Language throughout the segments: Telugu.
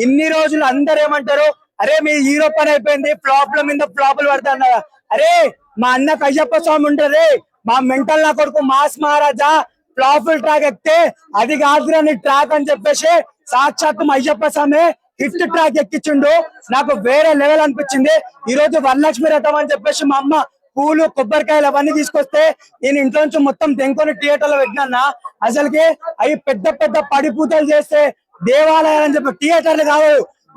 ఇన్ని రోజులు అందరు ఏమంటారు, అరే మీ హీరో పని అయిపోయింది, ఫ్లాప్ల మీద ఫ్లాపులు పడతా. అరే మా అన్నకు అయ్యప్ప స్వామి ఉంటది, మా మెంటల్ నా కొడుకు మాస్ మహారాజా ఫ్లాపుల్ ట్రాక్ ఎక్కితే అది కాదురా నీ ట్రాక్ అని చెప్పేసి సాక్షాత్ అయ్యప్ప స్వామి హిట్ ట్రాక్ ఎక్కించిండు. నాకు వేరే లెవెల్ అనిపించింది. ఈ రోజు వరలక్ష్మి రథం అని చెప్పేసి మా అమ్మ పూలు కొబ్బరికాయలు అవన్నీ తీసుకొస్తే నేను ఇంట్లో నుంచి మొత్తం దెంకొని థియేటర్ లో పెట్టినా. అసలుకి అవి పెద్ద పెద్ద పడిపూతలు చేస్తే దేవాలయాలు అని చెప్పి థియేటర్లు కావు,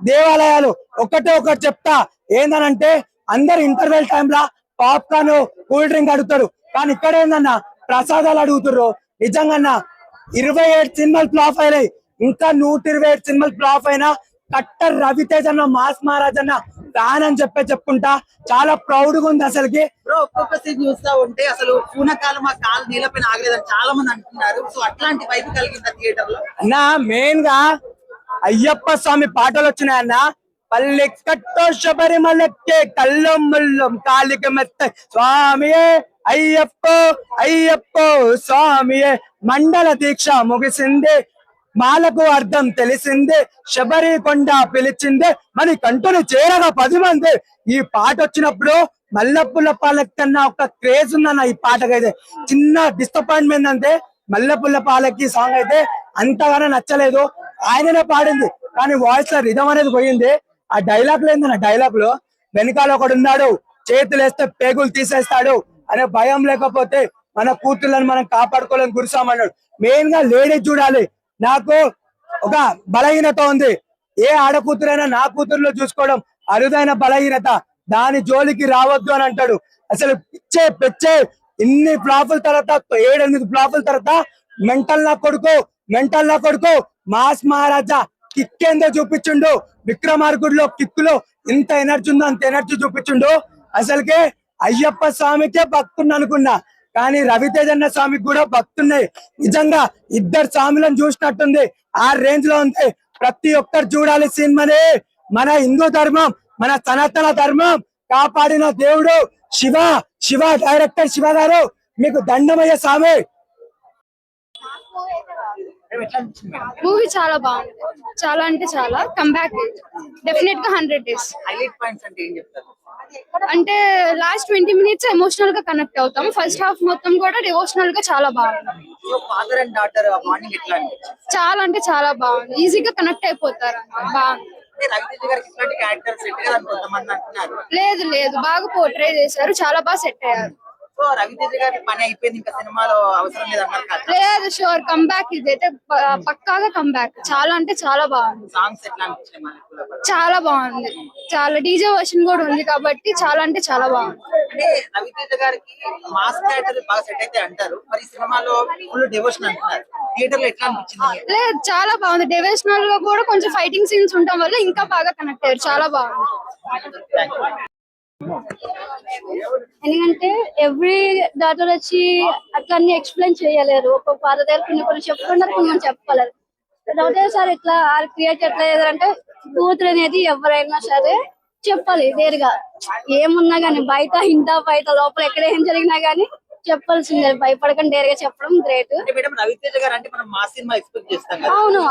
దేవాలయాలు. ఒకటే ఒకటి చెప్తా ఏందనంటే, అందరు ఇంటర్వెల్ టైంలా పాప్కార్న్ కూల్ డ్రింక్ అడుగుతారు, కానీ ఇక్కడ ఏందన్నా ప్రసాదాలు అడుగుతారు. నిజంగా 27 సినిమాలు ఫ్లాప్ అయినాయి, ఇంకా 127 సినిమాలు ఫ్లాప్ అయినా కట్టర్ రవితేజ్ అన్న మాస్ మహారాజ్ అన్న ఫ్యాన్ అని చెప్పుకుంటా చాలా ప్రౌడ్ గా ఉంది. అసలుకి ఒక్కొక్క సీన్ చూస్తా ఉంటే అసలు పూనకాలం మా కాలు నీళ్ళపైన ఆగలేదని చాలా మంది అంటున్నారు. సో అట్లాంటి వైపు కలిగింది థియేటర్ లో అన్న. మెయిన్ గా అయ్యప్ప స్వామి పాటలు వచ్చినాయన్న. పల్లెక్కట్టో శబరిమలకే కళ్ళం ముళ్ళం కాలిక మెత్త స్వామియే అయ్యప్ప అయ్యప్ప స్వామియే. మండల దీక్ష ముగిసిందే, మాలకు అర్థం తెలిసిందే, శబరి కొండ పిలిచిందే, మన కంటుని చేరగా 10 మంది. ఈ పాట వచ్చినప్పుడు మల్లెపుల్ల పాలక్ కన్నా ఒక క్రేజ్ ఉందన్న ఈ పాటకైతే. చిన్న డిసప్పాయింట్మెంట్ అంటే మల్లెపుల్ల పాలకి సాంగ్ అయితే అంతగానో నచ్చలేదు. ఆయననే పాడింది కానీ వాయిస్ లో రిధం అనేది పోయింది. ఆ డైలాగ్ లేదన్న, డైలాగ్ లో వెనకాల ఒకడు ఉన్నాడు, చేతులు వేస్తే పేగులు తీసేస్తాడు అనే భయం లేకపోతే మన కూతుర్లను మనం కాపాడుకోవాలని గురిసామన్నాడు. మెయిన్ గా లేడీస్ చూడాలి. నాకు ఒక బలహీనత ఉంది, ఏ ఆడకూతురైనా నా కూతురులో చూసుకోవడం అరుదైన బలహీనత, దాని జోలికి రావద్దు అని అంటాడు. అసలు పిచ్చే ఇన్ని ఫ్లాపుల తర్వాత 7-8 ఫ్లాపుల తర్వాత మెంటల్ నా కొడుకు మాస్ మహారాజా కిక్ ఏందో చూపించుండు. విక్రమార్కుడిలో కిక్కులో ఇంత ఎనర్జీ ఉందో అంత ఎనర్జీ చూపించుండు. అసలుకే అయ్యప్ప స్వామికే భక్తున్నా అనుకున్నా, కానీ రవితేజ్ అన్న స్వామికి కూడా భక్తున్నాయి. నిజంగా ఇద్దరు స్వాములను చూసినట్టుంది, ఆ రేంజ్ లో ఉంది. ప్రతి ఒక్కరు చూడాలి సినిమాని. మన హిందూ ధర్మం, మన సనాతన ధర్మం కాపాడిన దేవుడు శివ డైరెక్టర్ శివ గారు, మీకు దండమయ్య స్వామి. మూవీ చాలా బాగుంది, చాలా అంటే చాలా. కంబ్యాక్ డెఫినెట్ గా 100 days. హైలైట్ పాయింట్స్ అంటే ఏం చెప్తారు? అంటే లాస్ట్ 20 minutes ఎమోషనల్ గా కనెక్ట్ అవుతాం, ఫస్ట్ హాఫ్ మొత్తం కూడా డివోషనల్ గా చాలా బాగుంది. ఫాదర్ అండ్ డాటర్ బాండింగ్ ఎట్లా అనిపించింది? చాలా అంటే చాలా బాగుంది, ఈజీగా కనెక్ట్ అయిపోతారు. బాగుంది. రవితేజ గారికి ఇట్లాంటి క్యారెక్టర్ సెట్ కదా కొంతమంది అంటున్నారు. లేదు బాగా పోర్ట్రే చేశారు, చాలా బాగా సెట్ అయ్యారు. సో రవితేజ గారి పని అయిపోయింది, ఇంకా సినిమాలో అవసరం లేదు అన్నారు కదా? లేదు, షూర్ కంబ్యాక్, ఇదైతే పక్కాగా కంబ్యాక్. చాలా అంటే చాలా బాగుంది. సాంగ్స్ ఎట్లా అనిపించాయి? చాలా బాగుంది, చాలా డీజే వర్షన్ కూడా ఉంది కాబట్టి చాలా అంటే చాలా బాగుంది. అంటే రవితేజ గారికి మాస్ క్యారెక్టర్ బాగా సెట్ అయితే అంటారు, మరి సినిమాలో ఫుల్ డివోషన్ అంటున్నారు. థియేటర్ లో ఎట్లా అనిపించింది? లేదు, చాలా బాగుంది. డివోషనల్ గా కూడా కొంచెం ఫైటింగ్ సీన్స్ ఉండడం వల్ల ఇంకా బాగా కనెక్ట్ అయ్యారు, చాలా బాగుంది. ఎందుకంటే ఎవ్రీ డాటర్ వచ్చి అట్లా అన్ని ఎక్స్ప్లెయిన్ చేయలేరు. ఒక ఫాదర్ దగ్గర కొన్ని చెప్పుకున్నారు, కొన్ని చెప్పలేరు. రవితేజ సార్ ఎట్లా క్రియేట్ ఎట్లా చేయాలంటే, కూతురు అనేది ఎవరైనా సరే చెప్పాలి నేరుగా. ఏమున్నా గానీ బయట బయట లోపల ఎక్కడ ఏం జరిగినా గానీ చెప్పాల్సిందే, భయపడకుండా నేరుగా చెప్పడం గ్రేట్. రవితేజ గారు అంటే మనం మాస్ సినిమా ఎక్స్పెక్ట్ చేస్తాం. అవును,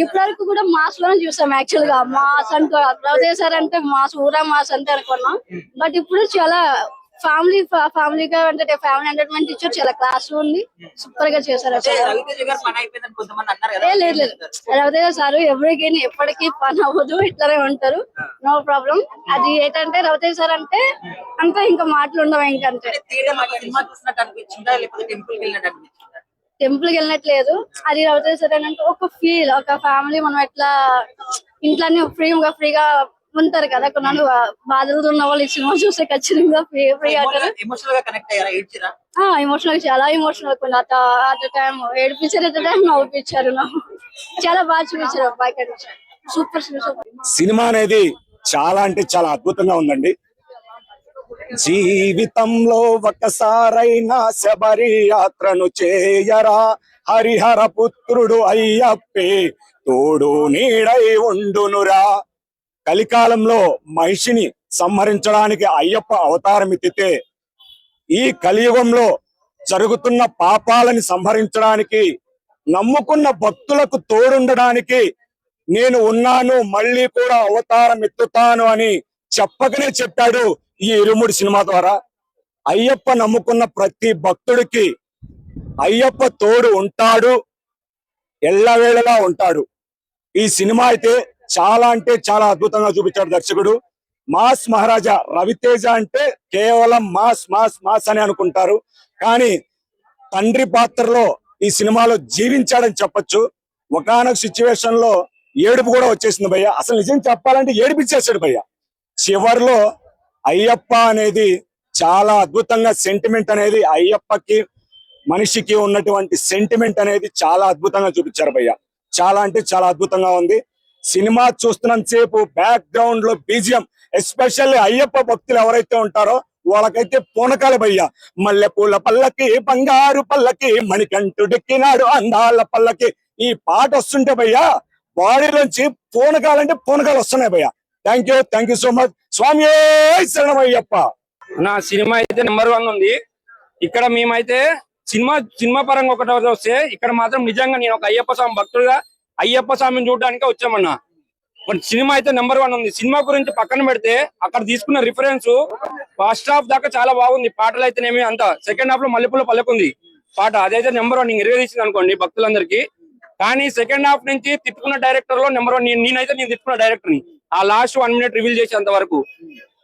ఇప్పటివరకు కూడా మాస్ లోనే చూసాం. యాక్చువల్ గా మాస్ అంటే రవితేజ సార్ అంటే మాస్, ఊరా మాస్ అంటే అనుకున్నాం. బట్ ఇప్పుడు చాలా ఫ్యామిలీగా అంటే ఫ్యామిలీ ఎంటర్టైన్మెంట్ ఇచ్చారు, చాలా క్లాస్ ఉంది, సూపర్ గా చేశారు. లేదు, రవితేజ సార్ ఎవరికైనా ఎప్పటికీ పని అవ్వదు, ఇట్లానే ఉంటారు, నో ప్రాబ్లం. అది ఏంటంటే రవితేజ సార్ అంటే అంతా ఇంకా మాటలు ఉండవు. ఇంకంటే టెంపుల్ కి వెళ్ళినట్లేదు, అది రవితేజ సార్ అంటే ఒక ఫీల్, ఒక ఫ్యామిలీ. మనం ఎట్లా ఇంట్లోనే ఫ్రీగా ఉంటారు కదా, కొన్ని బాధలు ఉన్న వాళ్ళు ఈ సినిమా చూస్తే ఖచ్చితంగా ఫ్రీ అవుతారు. ఎమోషనల్ గా చాలా ఎమోషనల్, కొన్ని అట్ టైం ఏడిపించారు, అట్ టైం నవ్వుపించారు. చాలా బాగా చూపించారు. సూపర్. సినిమా అనేది చాలా అంటే చాలా అద్భుతంగా ఉందండి. జీవితంలో ఒకసారైనా శబరి యాత్రను చేయరా, హరిహర పుత్రుడు అయ్యప్పే తోడు నీడై ఉండునురా. కలికాలంలో మహిషిని సంహరించడానికి అయ్యప్ప అవతారం ఎత్తితే, ఈ కలియుగంలో జరుగుతున్న పాపాలని సంహరించడానికి, నమ్ముకున్న భక్తులకు తోడుండడానికి నేను ఉన్నాను, మళ్ళీ కూడా అవతారం ఎత్తుతాను అని చెప్పకనే చెప్పాడు ఈ ఇరుముడి సినిమా ద్వారా. అయ్యప్ప నమ్ముకున్న ప్రతి భక్తుడికి అయ్యప్ప తోడు ఉంటాడు, ఎల్లవేళలా ఉంటాడు. ఈ సినిమా అయితే చాలా అంటే చాలా అద్భుతంగా చూపించాడు దర్శకుడు. మాస్ మహారాజా రవితేజ అంటే కేవలం మాస్ మాస్ మాస్ అని అనుకుంటారు, కానీ తండ్రి పాత్రలో ఈ సినిమాలో జీవించాడని చెప్పొచ్చు. ఒకానొక సిచ్యువేషన్ లో ఏడుపు కూడా వచ్చేసింది భయ్య. అసలు నిజం చెప్పాలంటే ఏడిపించేశాడు భయ్య. చివర్లో అయ్యప్ప అనేది చాలా అద్భుతంగా, సెంటిమెంట్ అనేది అయ్యప్పకి మనిషికి ఉన్నటువంటి సెంటిమెంట్ అనేది చాలా అద్భుతంగా చూపించారు భయ్య. చాలా అంటే చాలా అద్భుతంగా ఉంది. సినిమా చూస్తున్నంత సేపు బ్యాక్ గ్రౌండ్ లో బీజిఎం, ఎస్పెషల్లీ అయ్యప్ప భక్తులు ఎవరైతే ఉంటారో వాళ్ళకైతే పూనకాల భయ్య. మల్లె పూల పల్లకి, బంగారు పల్లకి, మణికంఠుడెక్కినాడు అందాల పల్లకి, ఈ పాట వస్తుంటే భయ్య బాడీలోంచి పూనకాలంటే పూనకాలు వస్తున్నాయి భయ్య. Thank you so much. స్వామి శరణమయ్యప్ప. నా సినిమా అయితే నెంబర్ 1 ఉంది. ఇక్కడ మేమైతే సినిమా పరంగా ఒకటి వస్తే, ఇక్కడ మాత్రం నిజంగా నేను ఒక అయ్యప్ప స్వామి భక్తుడుగా అయ్యప్ప స్వామిని చూడడానికి వచ్చామన్నా. బట్ సినిమా అయితే నెంబర్ 1 ఉంది. సినిమా గురించి పక్కన పెడితే అక్కడ తీసుకున్న రిఫరెన్స్ ఫస్ట్ హాఫ్ దాకా చాలా బాగుంది. పాటలు అయితేనేమి అంత. సెకండ్ హాఫ్ లో మల్లెపూల పల్లకుంది పాట, అదైతే నెంబర్ 1 ఇరగదీసింది అనుకోండి భక్తులందరికీ. కానీ సెకండ్ హాఫ్ నుంచి తిట్టుకున్న డైరెక్టర్ లో నెంబర్ 1 నేనైతే తిట్టుకున్న డైరెక్టర్ ని. ఆ లాస్ట్ 1 minute రివీల్ చేసేంత వరకు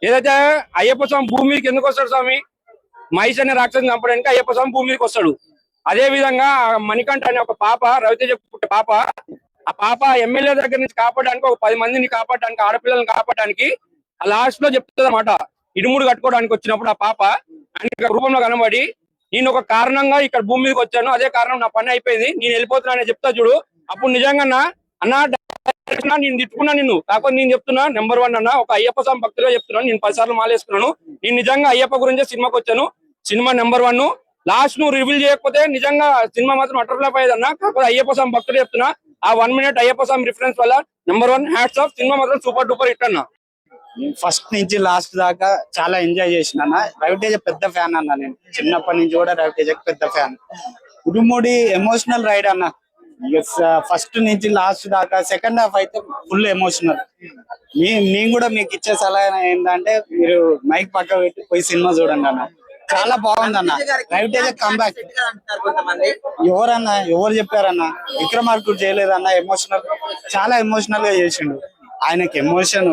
ఏదైతే అయ్యప్ప స్వామి భూమి మీదకి ఎందుకు వస్తాడు స్వామి, మహిష్ అనే రాక్షసుని చంపడానికి అయ్యప్ప స్వామి భూమి మీదకి వస్తాడు. అదే విధంగా మణికంఠ అనే ఒక పాప, రవితేజ పుట్టే పాప, ఆ పాప ఎమ్మెల్యే దగ్గర నుంచి కాపాడడానికి, ఒక 10 మందిని కాపాడడానికి, ఆడపిల్లల్ని కాపాడడానికి ఆ లాస్ట్ లో చెప్తుంది అన్నమాట. ఇడుముడు కట్టుకోవడానికి వచ్చినప్పుడు ఆ పాప ఆయన రూపంలో కనబడి, నేను ఒక కారణంగా ఇక్కడ భూమి మీదకి వచ్చాను, అదే కారణం నా పని అయిపోయింది, నేను వెళ్ళిపోతున్నా అని చెప్తా చూడు. అప్పుడు నిజంగా అన్నా నేను తిట్టుకున్నా నిన్ను, కాకపోతే నేను చెప్తున్నా నెంబర్ 1 అన్న, ఒక అయ్యప్ప స్వామి భక్తులుగా చెప్తున్నాను. నేను 10 సార్లు మాలేసుకున్నాను. నేను నిజంగా అయ్యప్ప గురించే సినిమాకి వచ్చాను. Cinema number 1. లాస్ట్ నువ్వు రివీల్ చేయకపోతే నిజంగా సినిమా మాత్రం అటర్ ఫ్లాప్ అయ్యేదన్నా. కాకపోతే అయ్యప్ప స్వామి భక్తులు చెప్తున్నా, ఆ 1 minute అయ్యప్ప స్వామి రిఫరెన్స్ వల్ల నెంబర్ 1 హ్యాట్స్ ఆఫ్. సినిమా మాత్రం సూపర్ డూపర్ హిట్ అన్న. ఫస్ట్ నుంచి లాస్ట్ దాకా చాలా ఎంజాయ్ చేసిన అన్న. రవితేజ పెద్ద ఫ్యాన్ అన్న. నేను చిన్నప్పటి నుంచి కూడా రవితేజకి పెద్ద ఫ్యాన్. ఇరుముడి ఎమోషనల్ రైడ్ అన్న. ఫస్ట్ నుంచి లాస్ట్ దాకా. సెకండ్ హాఫ్ అయితే ఫుల్ ఎమోషనల్. నేను కూడా మీకు ఇచ్చే సలహా ఏంటంటే, మీరు మైక్ పక్క పెట్టి పోయి సినిమా చూడండి అన్న. చాలా బాగుంది అన్న. రవితేజ కంబ్యాక్. ఎవరన్నా ఎవరు చెప్పారన్న? విక్రమార్కుడు చేయలేదన్న ఎమోషనల్. చాలా ఎమోషనల్ గా చేసిండు. ఆయనకి ఎమోషన్,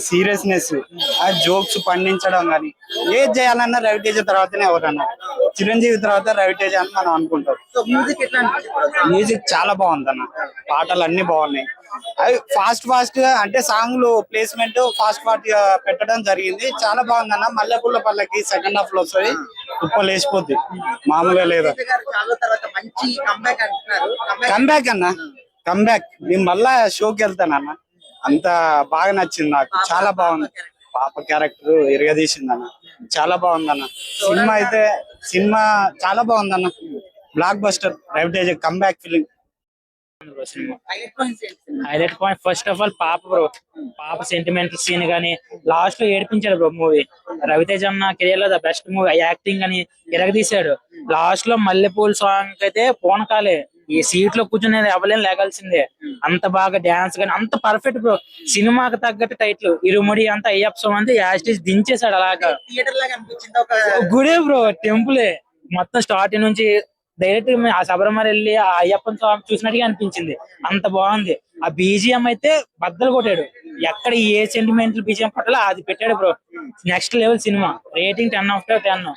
సీరియస్నెస్, ఆ జోక్స్ పండించడం కానీ ఏది చేయాలన్నా రవితేజ తర్వాతనే ఎవరన్నా. చిరంజీవి తర్వాత రవితేజ అని మనం అనుకుంటాం. మ్యూజిక్ చాలా బాగుంది అన్న. పాటలు అన్ని బాగున్నాయి. అవి ఫాస్ట్ గా అంటే సాంగ్లు ప్లేస్మెంట్ ఫాస్ట్ గా పెట్టడం జరిగింది. చాలా బాగుంది అన్న. మల్లెపూల పల్లకి సెకండ్ హాఫ్ లో వస్తుంది, ఉప్పలు వేసిపోద్ది, మామూలుగా లేదు. కంబ్యాక్ అన్న, కంబ్యాక్. నేను మళ్ళా షోకి వెళ్తాను అన్న. అంత బాగా నచ్చింది నాకు. చాలా బాగుంది. పాప క్యారెక్టర్ ఇరగదీసింది అన్న. చాలా బాగుందన్న. సినిమా చాలా బాగుందన్న. Blockbuster. Ravi Teja comeback film. Highlight point first of all పాప సెంటిమెంటల్ సీన్ గానీ లాస్ట్ లో ఏడిపించాడు బ్రో. మూవీ రవితేజ అన్న కెరియర్ లో ద బెస్ట్ మూవీ. యాక్టింగ్ అని ఇరగదీశాడు. లాస్ట్ లో మల్లెపూల్ సాంగ్ అయితే పోనకాలే. ఈ సీట్ లో కూర్చునేది ఎవరైనా లేగాల్సిందే. అంత బాగా డాన్స్ గానీ అంత పర్ఫెక్ట్ బ్రో. సినిమాకి తగ్గట్టు టైటిల్ ఇరుముడి అంతా అయ్యప్ప స్వామి అంతా యాస్టీస్ దించేశాడు. అలాగా గుడే బ్రో, టెంపులే మొత్తం స్టార్టింగ్ నుంచి డైరెక్ట్ ఆ శబరిమల వెళ్ళి ఆ అయ్యప్పన్ స్వామి చూసినట్టుగా అనిపించింది. అంత బాగుంది. ఆ బీజిఎం అయితే బద్దలు కొట్టాడు. ఎక్కడ ఏ సెంటిమెంటల్ బీజిఎం పట్టాలో అది పెట్టాడు bro. Next level cinema. Rating 10/10.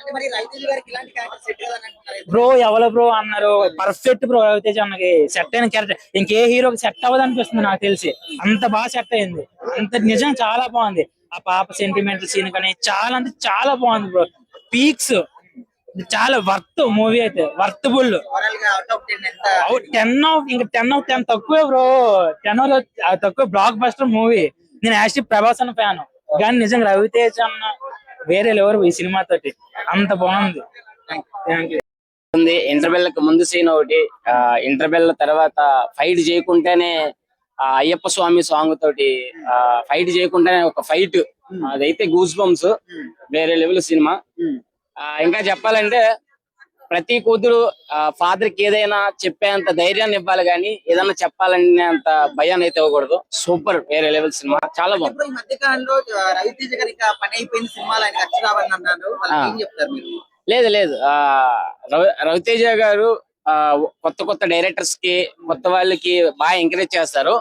Bro ఎవరు బ్రో అన్నారు? Perfect bro. రవితేజ అన్నకి సెట్ అయిన క్యారెక్టర్ ఇంకే హీరోకి సెట్ అవ్వదు అనిపిస్తుంది నాకు తెలిసి. అంత బాగా సెట్ అయింది. అంత నిజం చాలా బాగుంది. ఆ పాప సెంటిమెంటల్ సీన్ కానీ చాలా అంటే చాలా బాగుంది బ్రో. పీక్స్ చాలా వర్త్ మూవీ అయితే. వర్తబుల్. 10/10 తక్కువే బ్రో. 10 తక్కువ. Block buster movie. నేను యాక్చువల్లీ ప్రభాస్ అన్న ఫ్యాన్, కానీ నిజంగా రవితేజ అన్న వేరే లెవెల్ ఈ సినిమా తోటి. అంత బాగుంది. Thank you. ఇంటర్వెల్ కి ముందు సీన్ ఒకటి, ఇంటర్వెల్ తర్వాత ఫైట్ చేయకుండానే అయ్యప్ప స్వామి సాంగ్ తోటి ఫైట్ చేయకుండానే ఒక ఫైట్, అదైతే గూస్ బంప్స్. వేరే లెవెల్ సినిమా. ఇంకా చెప్పాలంటే ప్రతి కూతురు ఫాదర్ కి ఏదైనా చెప్పేంత ధైర్యాన్ని ఇవ్వాలి, కానీ ఏదైనా చెప్పాలనేంత భయాన్ని అయితే ఇవ్వకూడదు. సూపర్, వేరే లెవెల్ సినిమా, చాలా బాగుంది. ఇప్పుడు ఈ మధ్య కాలంలో రవితేజ గారి ఇంకా పని అయిపోయిన సినిమాలు ఆయన ఖర్చు రావని అన్నారు, వాళ్ళకి ఏం చెప్తారు మీరు? లేదు లేదు, రవితేజ గారు కొత్త కొత్త డైరెక్టర్స్ కి, కొత్త వాళ్ళకి బాగా ఎంకరేజ్ చేస్తారు.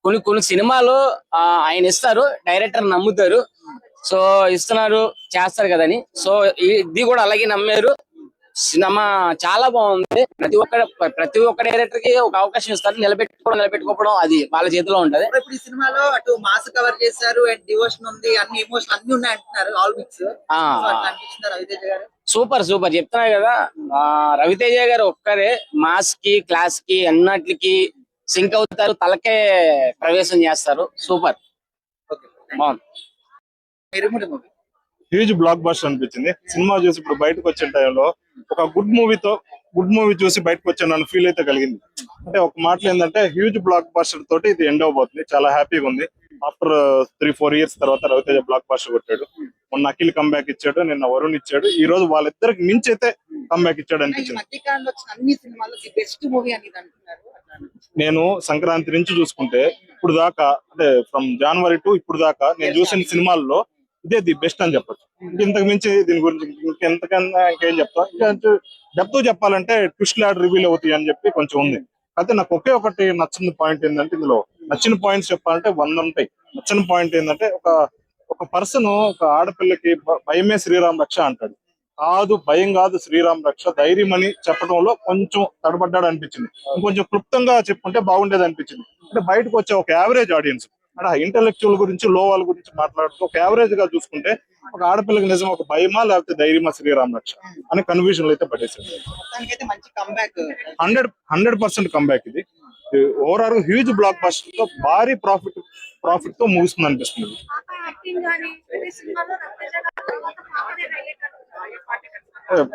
కొన్ని కొన్ని సినిమాలు ఆయన ఇస్తారు, డైరెక్టర్ నమ్ముతారు, సో ఇస్తున్నారు, చేస్తారు కదని. సో ఇది కూడా అలాగే నమ్మారు. సినిమా చాలా బాగుంది. ప్రతి ఒక్క డైరెక్టర్ కి ఒక అవకాశం ఇస్తారు, నిలబెట్టుకోవడం అది వాళ్ళ చేతిలో ఉంటది. ఇప్పుడు ఈ సినిమాలో అటు మాస్ కవర్ చేశారు, అండ్ డివోషన్ ఉంది, అన్ని ఎమోషన్ అన్ని ఉన్నాయి అంటున్నారు, ఆల్ మిక్స్. అనిపించింది రవితేజ గారు సూపర్ సూపర్, చెప్తున్నా కదా. రవితేజ గారు ఒక్కరే మాస్ కి, క్లాస్ కి, అన్నిటికి సింక్ అవుతారు, తలకే ప్రవేశం చేస్తారు. సూపర్, బాగుంది. ఇరుముడి మూవీ హ్యూజ్ బ్లాక్ బస్టర్ అనిపించింది. సినిమా చూసి ఇప్పుడు బయటకు వచ్చే టైంలో ఒక గుడ్ మూవీ చూసి బయటకు వచ్చాను నన్ను ఫీల్ అయితే కలిగింది. అంటే ఒక మాటలు ఏంటంటే హ్యూజ్ బ్లాక్ బస్టర్ తోటి ఇది ఎండ్ అవబోతుంది. చాలా హ్యాపీగా ఉంది. ఆఫ్టర్ 3-4 ఇయర్స్ తర్వాత రవితేజ బ్లాక్ బస్టర్ కొట్టాడు. మొన్న అఖిల్ కంబ్యాక్ ఇచ్చాడు, నిన్న వరుణ్ ఇచ్చాడు, ఈ రోజు వాళ్ళిద్దరికి మించి అయితే కంబ్యాక్ ఇచ్చాడు అనిపించింది. మధ్యకాలంలో వచ్చిన అన్ని సినిమాల్లో బెస్ట్ మూవీ అనేది అంటున్నారు. నేను సంక్రాంతి నుంచి చూసుకుంటే ఇప్పుడు దాకా, అంటే ఫ్రమ్ జనవరి టు ఇప్పుడు దాకా నేను చూసిన సినిమాల్లో ఇదే ది బెస్ట్ అని చెప్పచ్చు. ఇంతకు మించి దీని గురించి ఇంకెంతకన్నా ఇంకేం చెప్తా. ఇంకా డెప్త్ చెప్పాలంటే ట్విస్ట్ లాడ్ రివీల్ అవుతాయి అని చెప్పి కొంచెం ఉంది. అయితే నాకు ఒకే ఒకటి నచ్చిన పాయింట్ ఏంటంటే, ఇందులో నచ్చిన పాయింట్స్ చెప్పాలంటే 100 ఉంటాయి. నచ్చిన పాయింట్ ఏంటంటే, ఒక పర్సన్ ఒక ఆడపిల్లకి భయమే శ్రీరామ్ రక్ష అంటాడు. కాదు, భయం కాదు శ్రీరామ్ రక్ష, ధైర్యం అని చెప్పడంలో కొంచెం తడబడ్డాడు అనిపించింది. ఇంకొంచెం క్లుప్తంగా చెప్పుకుంటే బాగుండేది అనిపించింది. అంటే బయటకు వచ్చే ఒక యావరేజ్ ఆడియన్స్, అంటే ఇంటెలెక్చువల్ గురించి, లో వాళ్ళ గురించి మాట్లాడుతూ ఒక యావరేజ్ గా చూసుకుంటే ఒక ఆడపిల్లకి నిజం ఒక భయమా లేకపోతే ధైర్యమా శ్రీరామ్ రక్ష అనే కన్ఫ్యూజన్ అయితే పట్టేసింది. 100% కంబ్యాక్ ఇది. ఓవరాల్ హ్యూజ్ బ్లాక్ బస్టర్ తో భారీ ప్రాఫిట్ తో ముగుస్తుంది అనిపిస్తుంది.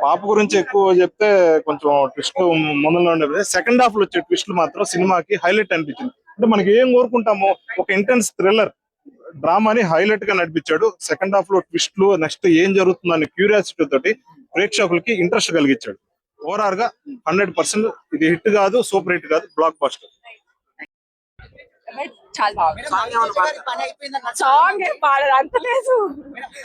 పాప గురించి ఎక్కువ చెప్తే కొంచెం ట్విస్ట్ ముందులో ఉండేది. సెకండ్ హాఫ్ లో వచ్చే ట్విస్ట్లు మాత్రం సినిమాకి హైలైట్ అనిపించింది. అంటే మనకి ఏం కోరుకుంటామో ఒక ఇంటెన్స్ థ్రిల్లర్ డ్రామాని హైలైట్ గా నడిపించాడు. సెకండ్ హాఫ్ లో ట్విస్ట్లు, నెక్స్ట్ ఏం జరుగుతుందని క్యూరియాసిటీ తోటి ప్రేక్షకులకి ఇంట్రెస్ట్ కలిగించాడు. ఓవరాల్ గా 100% ఇది హిట్ కాదు, సూపర్ హిట్ కాదు, బ్లాక్ బస్టర్. చాలా బాగుంది. పని అయిపోయిందని సాంగ్ ఏం పాడదు అంత లేదు.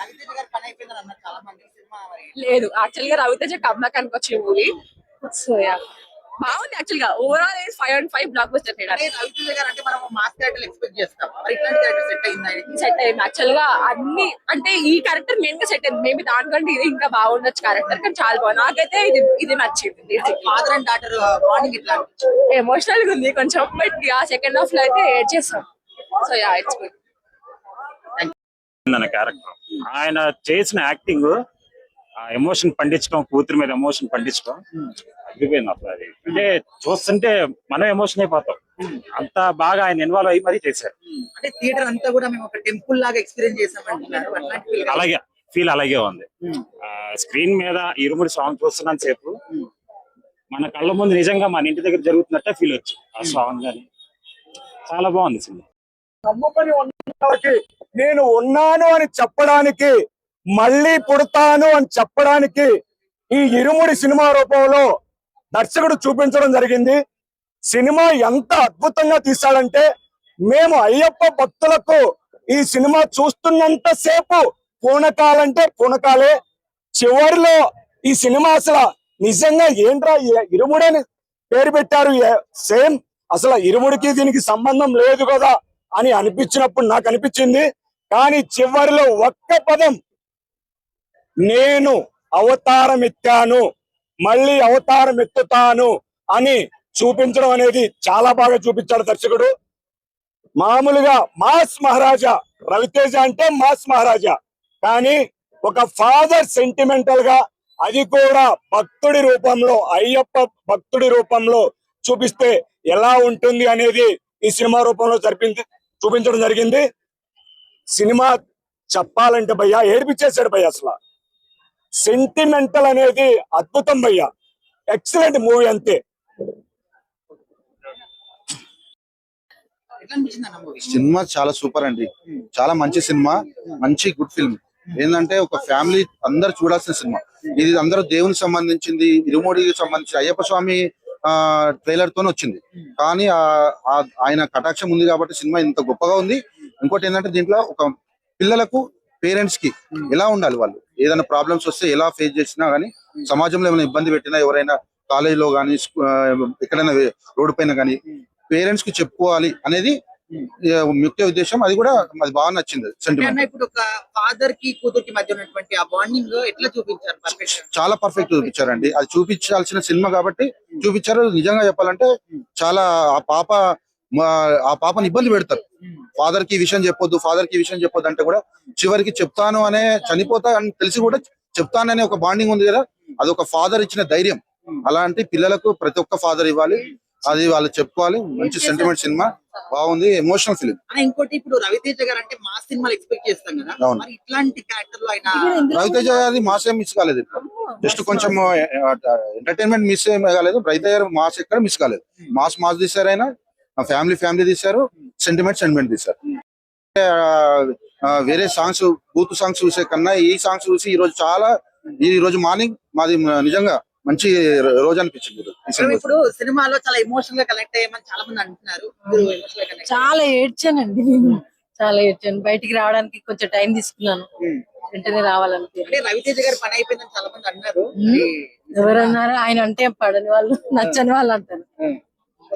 రవితేజ గారి పని అయిపోయిందని అన్నారు చాలా మంది. సినిమా లేదు, యాక్చువల్ గా రవితేజ కమ్బ్యాక్ అని వచ్చిన మూవీ. సో యా, బాగుంది. యాక్చువల్ గా ఓవరాల్ 5/5 బ్లాక్ బస్టర్. రవితేజ గారు అంటే మనం మాస్ క్యారెక్టర్ ఎక్స్పెక్ట్ చేస్తాం, మరి ఇట్లాంటి క్యారెక్టర్ సెట్ అయింది. సెట్ అయింది యాక్చువల్ గా. అన్ని అంటే ఈ క్యారెక్టర్ మెయిన్ గా సెట్ అయింది. మేబీ దానికంటే ఇది ఇంకా బాగుండొచ్చు క్యారెక్టర్, కానీ చాలా బాగుంది. నాకైతే ఇది నచ్చింది. ఫాదర్ అండ్ డాటర్ బాండింగ్ ఇట్లా ఎమోషనల్ గా ఉంది కొంచెం, బట్ ఆ సెకండ్ హాఫ్ లో అయితే ఏడ్ చేస్తాం. So yeah, it's good. Character ఆయన చేసిన యాక్టింగ్, ఎమోషన్ పండించడం, కూతురు మీద ఎమోషన్ పండించడం అదిపోయింది అసలు. అది అంటే చూస్తుంటే మనం ఎమోషన్ అయిపోతాం. అంత బాగా ఆయన ఇన్వాల్వ్ అయ్యి మరీ చేశారు. అంటే థియేటర్ అంతా కూడా మేము ఒక టెంపుల్ లాగా ఎక్స్పీరియన్స్ చేసామంటున్నారు. అలాగే ఫీల్ అలాగే ఉంది. స్క్రీన్ మీద ఇరుముడి సాంగ్ చూస్తున్నాను సేపు మన కళ్ళ ముందు నిజంగా మన ఇంటి దగ్గర జరుగుతున్నట్టే ఫీల్ వచ్చింది ఆ సాంగ్ గాని. చాలా బాగుంది సినిమా. నమ్ముకొని ఉన్నవాళ్ళకి నేను ఉన్నాను అని చెప్పడానికి, మళ్ళీ పుడతాను అని చెప్పడానికి ఈ ఇరుముడి సినిమా రూపంలో దర్శకుడు చూపించడం జరిగింది. సినిమా ఎంత అద్భుతంగా తీశాడంటే, మేము అయ్యప్ప భక్తులకు ఈ సినిమా చూస్తున్నంత సేపు పూనకాలంటే పూనకాలే. చివరిలో ఈ సినిమా అసలు నిజంగా ఏంట్రా ఇరుముడని పేరు పెట్టారు, సేమ్ అసలు ఇరుముడికి దీనికి సంబంధం లేదు కదా అని అనిపించినప్పుడు నాకు అనిపించింది. కానీ చివరిలో ఒక్క పదం, నేను అవతారం ఎత్తాను, మళ్ళీ అవతారం ఎత్తుతాను అని చూపించడం అనేది చాలా బాగా చూపించాడు దర్శకుడు. మామూలుగా మాస్ మహారాజా రవితేజ అంటే మాస్ మహారాజా, కానీ ఒక ఫాదర్ సెంటిమెంటల్ గా, అది కూడా భక్తుడి రూపంలో, అయ్యప్ప భక్తుడి రూపంలో చూపిస్తే ఎలా ఉంటుంది అనేది ఈ సినిమా రూపంలో చూపించడం జరిగింది. సినిమా చెప్పాలంటే భయ్యా ఏడిపించేశాడు భయ్య. అసలు సెంటిమెంటల్ అనేది అద్భుతం భయ్యా, ఎక్సలెంట్ మూవీ అంతే. సినిమా చాలా సూపర్ అండి, చాలా మంచి సినిమా, మంచి గుడ్ ఫిల్మ్. ఏంటంటే ఒక ఫ్యామిలీ అందరు చూడాల్సిన సినిమా ఇది. అందరూ దేవునికి సంబంధించింది, ఇరుముడికి సంబంధించి అయ్యప్ప స్వామి ట్రైలర్ తోనే వచ్చింది. కానీ ఆయన కటాక్షం ఉంది కాబట్టి సినిమా ఇంత గొప్పగా ఉంది. ఇంకోటి ఏంటంటే దీంట్లో ఒక పిల్లలకు పేరెంట్స్ కి ఎలా ఉండాలి, వాళ్ళు ఏదైనా ప్రాబ్లమ్స్ వస్తే ఎలా ఫేస్ చేసినా గానీ, సమాజంలో ఏమైనా ఇబ్బంది పెట్టినా, ఎవరైనా కాలేజీలో కానీ ఎక్కడైనా రోడ్డు పైన కానీ పేరెంట్స్ కి చెప్పుకోవాలి అనేది ముఖ్య ఉద్దేశం. అది కూడా అది బాగా నచ్చింది సెంటిమెంట్. ఇప్పుడు ఒక ఫాదర్ కి కూతురికి మధ్య ఉన్నటువంటి ఆ బాండింగ్ ఎట్లా చూపించారు? పర్ఫెక్ట్, చాలా పర్ఫెక్ట్ చూపించారండి. అది చూపించాల్సిన సినిమా కాబట్టి చూపించారు. నిజంగా చెప్పాలంటే చాలా ఆ పాపని ఇబ్బంది పెడతారు. ఫాదర్ కి ఈ విషయం చెప్పొద్దు, ఫాదర్ కి ఈ విషయం చెప్పొద్దు అంటే కూడా చివరికి చెప్తాను అనే, చనిపోతా అని తెలిసి కూడా చెప్తాననే ఒక బాండింగ్ ఉంది కదా, అది ఒక ఫాదర్ ఇచ్చిన ధైర్యం. అలాంటి పిల్లలకు ప్రతి ఒక్క ఫాదర్ ఇవ్వాలి, అది వాళ్ళు చెప్పుకోవాలి. మంచి సెంటిమెంట్ సినిమా, బాగుంది, ఎమోషనల్ ఫిలిం. ఇంకోటి ఇప్పుడు రవితేజ గారు అంటే మా సినిమాలు ఎక్స్పెక్ట్ చేస్తాం కదా, మరి ఇట్లాంటి క్యారెక్టర్ లో ఆయన రవితేజ గారి మాస్ ఏం మిస్ కాలేదు, జస్ట్ కొంచెం ఎంటర్టైన్మెంట్ మిస్ ఏం కాలేదు. రవితేజ గారు మాస్ ఎక్కడ మిస్ కాలేదు. మాస్ తీశారు, ఆయన ఫ్యామిలీ తీశారు, సెంటిమెంట్ తీశారు. వేరే సాంగ్స్, బూత్ సాంగ్స్ చూసే కన్నా ఈ సాంగ్స్ చూసి ఈ రోజు మార్నింగ్ మాది నిజంగా మంచి రోజు అనిపించింది. ఇప్పుడు సినిమాలో చాలా ఎమోషనల్ గా కనెక్ట్ అయ్యామని చాలా మంది అంటున్నారు. చాలా ఏడ్చానండి నేను, చాలా ఏడ్చాను. బయటికి రావడానికి కొంచెం టైం తీసుకున్నాను, వెంటనే రావాలంటే. అంటే రవితేజ గారి పని అయిపోయిందని చాలా మంది అన్నారు. ఎవరన్నారు? ఆయన అంటే పడని వాళ్ళు, నచ్చని వాళ్ళు అంటారు.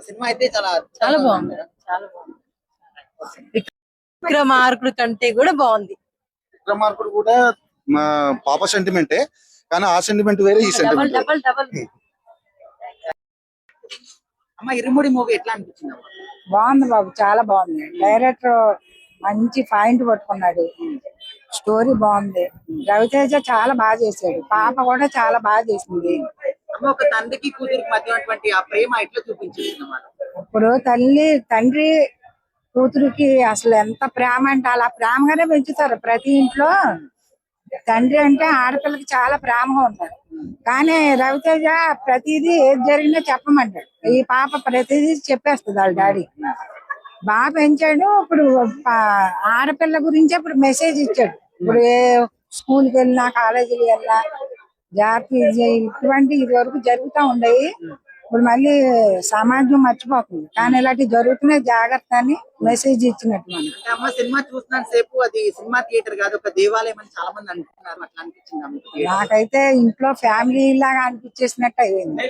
సినిమా అయితే చాలా బాగుంది, చాలా బాగుంది. విక్రమార్కుడు కంటే కూడా బాగుంది. విక్రమార్కుడు కూడా పాప సెంటిమెంటే, కానీ ఆ సెంటిమెంట్ వేరే, ఈ సెంటిమెంట్ డబల్ అమ్మ ఇరుముడి మూవీ ఎట్లా అనిపించింది? బాగుంది బాబు, చాలా బాగుంది. డైరెక్టర్ మంచి పాయింట్ పట్టుకున్నాడు, స్టోరీ బాగుంది. రవితేజ చాలా బాగా చేశాడు, పాప కూడా చాలా బాగా చేసింది. అమ్మ ఒక తండ్రికి కూతురికి మధ్య ఉన్నటువంటి ఆ ప్రేమ ఎట్లా చూపించింది అన్నమాట. ఇప్పుడు తండ్రి కూతురికి అసలు ఎంత ప్రేమ అంటే అలా ప్రేమగానే పెంచుతారు. ప్రతి ఇంట్లో తండ్రి అంటే ఆడపిల్లకి చాలా ప్రేమగా ఉంటారు. కానీ రవితేజ ప్రతిదీ ఏది జరిగినా చెప్పమంటాడు. ఈ పాప ప్రతిదీ చెప్పేస్తుంది వాళ్ళ డాడీ. బాగా పెంచాడు. ఇప్పుడు ఆడపిల్ల గురించి ఇప్పుడు మెసేజ్ ఇచ్చాడు. ఇప్పుడు ఏ స్కూల్కి వెళ్ళినా, కాలేజీకి వెళ్ళినా జాగ్రత్త, ఇటువంటి ఇది వరకు జరుగుతూ ఉండేవి. ఇప్పుడు మళ్ళీ సమాజం మర్చిపోతుంది, కానీ ఇలాంటివి జరుగుతున్నాయి, జాగ్రత్త అని మెసేజ్ ఇచ్చినట్టు మనం. అమ్మ సినిమా చూస్తున్నంత సేపు అది సినిమా థియేటర్ కాదు, ఒక దేవాలయం అని చాలా మంది అంటున్నారు. అట్లా అనిపించింది నాకైతే ఇంట్లో ఫ్యామిలీ లాగా అనిపించేసినట్టు అయింది.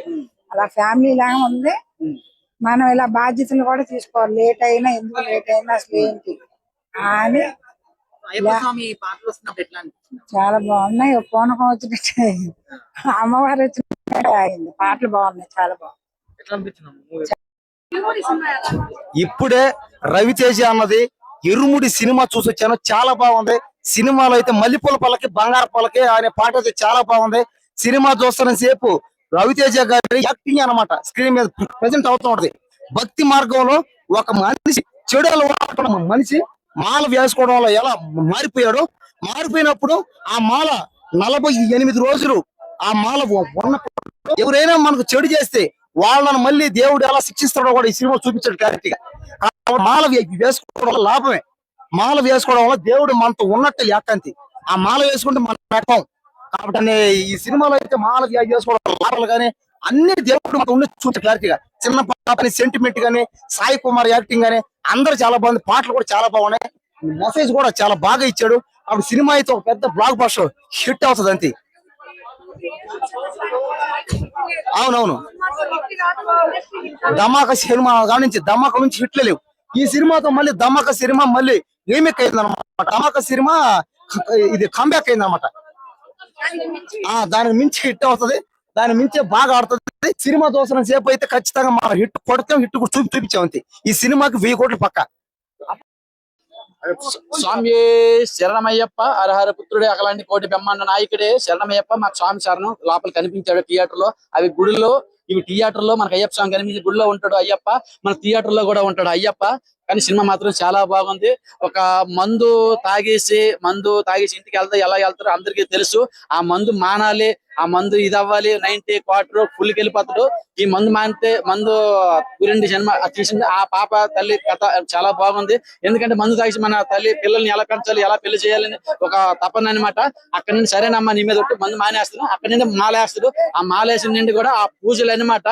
అలా ఫ్యామిలీ లాగా ఉంది. మనం ఇలా బాధ్యతలు కూడా తీసుకోవాలి. లేట్ అయినా, ఎందుకు లేట్ అయినా, అసలు ఏంటి అని. చాలా బాగున్నాయి. పూనకం వచ్చినట్టు అయింది, అమ్మవారు వచ్చినట్టు అయింది. పాటలు బాగున్నాయి, చాలా బాగుంది. ఇప్పుడే రవితేజ అన్నది ఇరుముడి సినిమా చూసి వచ్చాను, చాలా బాగుంది. సినిమాలో అయితే మల్లెపూల పల్లకి, బంగారు పల్లకి అనే పాట అయితే చాలా బాగుంది. సినిమా చూస్తున్న సేపు రవితేజ గారి యాక్టింగ్ అన్నమాట స్క్రీన్ మీద ప్రెజెంట్ అవుతూ ఉంటది. భక్తి మార్గంలో ఒక మనిషి, చెడు అలవాటు మనిషి మాల వేసుకోవడం వల్ల ఎలా మారిపోయాడో, మారిపోయినప్పుడు ఆ మాల 48 రోజులు ఆ మాల ఉన్నప్పుడు ఎవరైనా మనకు చెడు చేస్తే వాళ్ళని మళ్ళీ దేవుడు ఎలా శిక్షిస్తాడో కూడా ఈ సినిమా చూపించాడు క్లారిటీగా. మాల వేసుకోవడం వల్ల లాభమే. మాల వేసుకోవడం వల్ల దేవుడు మనతో ఉన్నట్టు యాకంతి. ఆ మాల వేసుకుంటే మన రకం కాబట్టి ఈ సినిమాలో అయితే మాల వేసుకోవడం లాభాలు కానీ అన్ని దేవుడు మనతో ఉన్న చూపించాడు క్లారిటీగా. చిన్న పాపని సెంటిమెంట్ గానీ, సాయి కుమార్ యాక్టింగ్ గానీ అందరూ చాలా బాగుంది. పాటలు కూడా చాలా బాగున్నాయి, మెసేజ్ కూడా చాలా బాగా ఇచ్చాడు. అప్పుడు సినిమా అయితే ఒక పెద్ద బ్లాక్ బస్టర్ హిట్ అవుతుంది అంతే. అవునవును, ధమాకా సినిమా నుంచి ధమాకా నుంచి హిట్లు లేవు. ఈ సినిమాతో మళ్ళీ ధమాకా సినిమా మళ్ళీ రీమేక్ అయింది అనమాట. ధమాకా సినిమా ఇది కంబ్యాక్ అయింది అనమాట. దానికి మించి హిట్ అవుతుంది, దాని మించి బాగా ఆడుతుంది. సినిమా చూసిన సేపు అయితే ఖచ్చితంగా మనం హిట్ కొడతాం, హిట్ కూడా చూపించాం అంతే. ఈ సినిమాకి 1000 కోట్లు పక్క. స్వామి శరణమయ్యప్ప, హరహర పుత్రుడే, అకలాంటి కోటి బ్రహ్మాండ నాయకుడే శరణమయ్యప్ప. మాకు స్వామి శరణం లోపల కనిపించాడు థియేటర్ లో. అవి గుడిలో, ఇవి థియేటర్ లో. మనకు అయ్యప్ప స్వామి కనిపించి గుడిలో ఉంటాడు అయ్యప్ప, మన థియేటర్ లో కూడా ఉంటాడు అయ్యప్ప. కానీ సినిమా మాత్రం చాలా బాగుంది. ఒక మందు తాగేసి ఇంటికి ఎలా వెళ్తారో అందరికీ తెలుసు. ఆ మందు మానాలి, ఆ మందు ఇది అవ్వాలి, 90 క్వార్టర్ ఫుల్కి వెళ్ళిపోతాడు. ఈ మందు మానితే మందు గురించి సినిమా తీసింది. ఆ పాప తల్లి కథ చాలా బాగుంది. ఎందుకంటే మందు తాగి మన తల్లి పిల్లల్ని ఎలా పెంచాలి, ఎలా పెళ్లి చేయాలని ఒక తపన అనమాట. అక్కడి నుండి సరేనమ్మా నీ మీద ఒట్టు మందు మానేస్తాను, అక్కడి నుండి మాలేస్తాడు. ఆ మాలేసిన నుండి కూడా ఆ పూజలు అనమాట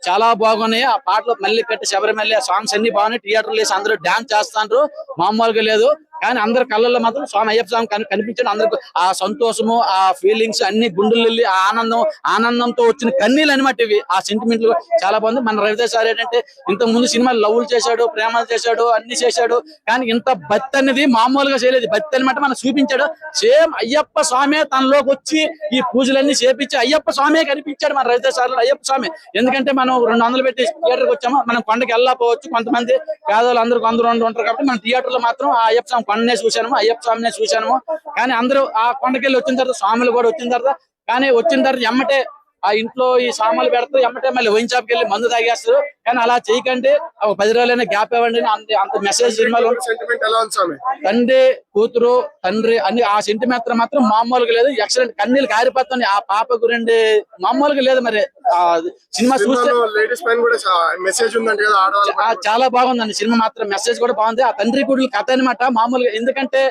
చాలా బాగున్నాయి. ఆ పాటలు మళ్ళీ కట్టి శబరిమల్లి సాంగ్స్ అన్ని బాగున్నాయి. థియేటర్లు వేసి అందరూ డాన్స్ చేస్తాండ్రు, మామూలుగా లేదు. కానీ అందరి కళ్ళల్లో మాత్రం స్వామి అయ్యప్ప స్వామి కనిపించండి. అందరికి ఆ సంతోషము, ఆ ఫీలింగ్స్ అన్ని గుండెలు వెళ్ళి ఆ ఆనందంతో వచ్చిన కన్నీళ్ళు అనమాట ఇవి. ఆ సెంటిమెంట్లు చాలా బాగుంది. మన రవితేజ సార్ ఏంటంటే ఇంతకు ముందు సినిమాలు లవ్లు చేశాడు, ప్రేమలు చేశాడు, అన్ని చేశాడు. కానీ ఇంత భక్తి అనేది మామూలుగా చేయలేదు. భక్తి అనమాట మనం చూపించాడు. సేమ్ అయ్యప్ప స్వామి తనలోకి వచ్చి ఈ పూజలన్నీ చేపించి అయ్యప్ప స్వామి కనిపించాడు మన రవితేజ సార్ అయ్యప్ప స్వామి. ఎందుకంటే మనం 200 పెట్టి థియేటర్కి వచ్చాము, మనం కొండకి వెళ్ళకపోవచ్చు, కొంతమంది పేదవాళ్ళు అందరూ ఉంటారు కాబట్టి మన థియేటర్ లో మాత్రం ఆ అయ్యప్ప స్వామి కొండనే చూశాను, అయ్యప్ప స్వామినే చూశాను. కానీ అందరూ ఆ కొండకెళ్ళి వచ్చిన తర్వాత స్వాములు కూడా వచ్చిన తర్వాత, కానీ వచ్చిన తర్వాత ఎమ్మటే ఆ ఇంట్లో ఈ సామాన్లు పెడతారు, ఎమ్మటే మళ్ళీ వైన్ షాప్కి వెళ్ళి మందు తాగేస్తారు. కానీ అలా చేయకండి, ఒక 10 రోజులైనా గ్యాప్ ఇవ్వండి. అంత మెసేజ్ సినిమాలో తండ్రి కూతురు తండ్రి అన్ని ఆ సెంటిమెంట్ మాత్రం మామూలుగా లేదు. ఎక్సలెంట్, కన్నీళ్ళు కారిపోతుంది ఆ పాప గురించి మామూలుగా లేదు. మరి ఆ సినిమా చూస్తే చాలా బాగుందండి సినిమా మాత్రం. మెసేజ్ కూడా బాగుంది. ఆ తండ్రి కూతురు కథ అనమాట మామూలుగా. ఎందుకంటే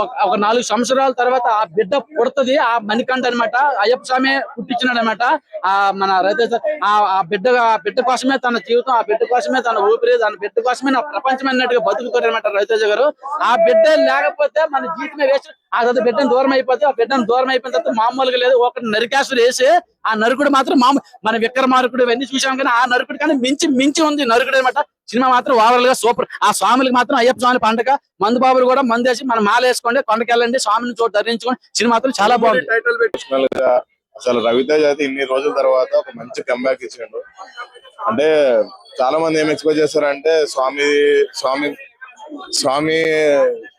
ఒక 4 సంవత్సరాల తర్వాత ఆ బిడ్డ పుడుతుంది, ఆ మణికంఠ అనమాట అయ్యప్ప స్వామి పుట్టించినాడు అనమాట. ఆ మన రైతు ఆ బిడ్డ కోసమే తన జీవితం, ఆ బిడ్డ కోసమే తన ఊపిరి, తన బిడ్డ కోసమే నా ప్రపంచం అన్నట్టుగా బతుకుతారు అనమాట రవితేజ గారు. ఆ బిడ్డ లేకపోతే మన జీవితమే వేస్ట్. ఆ తర్వాత బిడ్డను దూరం అయిపోతే, ఆ బిడ్డను దూరం అయిపోయిన తర్వాత మామూలుగా లేదు. ఒకటి నరికాసుడు వేసి ఆ నరుకుడు మాత్రం మన విక్రమార్కుడు ఇవన్నీ చూసాం, కానీ ఆ నరుకుడు కానీ మించి ఉంది నరుకుడు అనమాట. సినిమా మాత్రం ఓవరాల్ గా సూపర్. ఆ స్వాములకి మాత్రం అయ్యప్ప స్వామి పండుగ. మందు బాబులు కూడా మందేసి మనం మాల వేసుకోండి, కొండకెళ్ళండి, స్వామిని చోటు ధరించుకోండి. సినిమా మాత్రం చాలా బాగుంది. అసలు రవితేజ అయితే ఇన్ని రోజుల తర్వాత ఒక మంచి కంబ్యాక్ ఇచ్చిండు. అంటే చాలా మంది ఏం ఎక్స్పెక్ట్ చేస్తారంటే స్వామి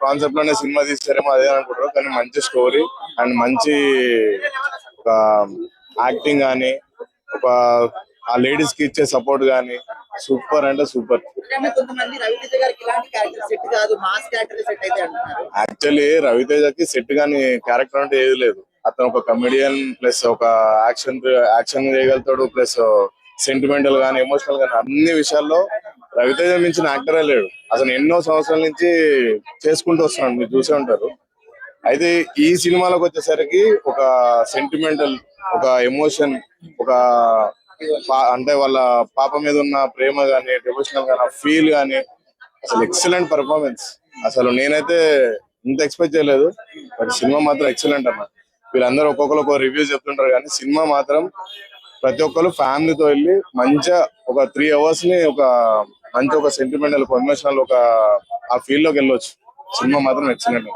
కాన్సెప్ట్ లోనే సినిమా తీస్తారేమో అదే అనుకుంటారు. కానీ మంచి స్టోరీ అండ్ మంచి ఒక యాక్టింగ్ గానీ, ఒక ఆ లేడీస్ కి ఇచ్చే సపోర్ట్ గానీ సూపర్ అంటే సూపర్. కొంతమంది రవితేజ గారికి ఇలాంటి క్యారెక్టర్ సెట్ కాదు, మాస్ క్యారెక్టర్ సెట్ అయితే అంటున్నారు. యాక్చువల్లీ రవితేజకి సెట్ గానీ క్యారెక్టర్ అంటే ఏది లేదు. అతను ఒక కమెడియన్ ప్లస్ ఒక యాక్షన్ చేయగలుగుతాడు, ప్లస్ సెంటిమెంటల్ గానీ ఎమోషనల్ గానీ అన్ని విషయాల్లో రవితేజ మించిన యాక్టరే లేడు. అసలు ఎన్నో సంవత్సరాల నుంచి చేసుకుంటూ వస్తున్నాడు, మీరు చూసే ఉంటారు. అయితే ఈ సినిమాలోకి వచ్చేసరికి ఒక సెంటిమెంటల్, ఒక ఎమోషన్, ఒక అంటే వాళ్ళ పాప మీద ఉన్న ప్రేమ గానీ, డివోషనల్ గానీ, ఫీల్ గానీ అసలు ఎక్సలెంట్ పర్ఫార్మెన్స్. అసలు నేనైతే ఇంత ఎక్స్పెక్ట్ చేయలేదు. బట్ సినిమా మాత్రం ఎక్సలెంట్ అన్న. వీళ్ళందరూ ఒక్కొక్కరు ఒక రివ్యూ చెప్తుంటారు, కానీ సినిమా మాత్రం ప్రతి ఒక్కరు ఫ్యామిలీతో వెళ్ళి మంచిగా ఒక 3 hours ని ఒక మంచి ఒక సెంటిమెంటల్, ఒక ఎమోషనల్, ఒక ఆ ఫీల్ లోకి వెళ్ళొచ్చు. సినిమా మాత్రం ఎక్సలెంట్.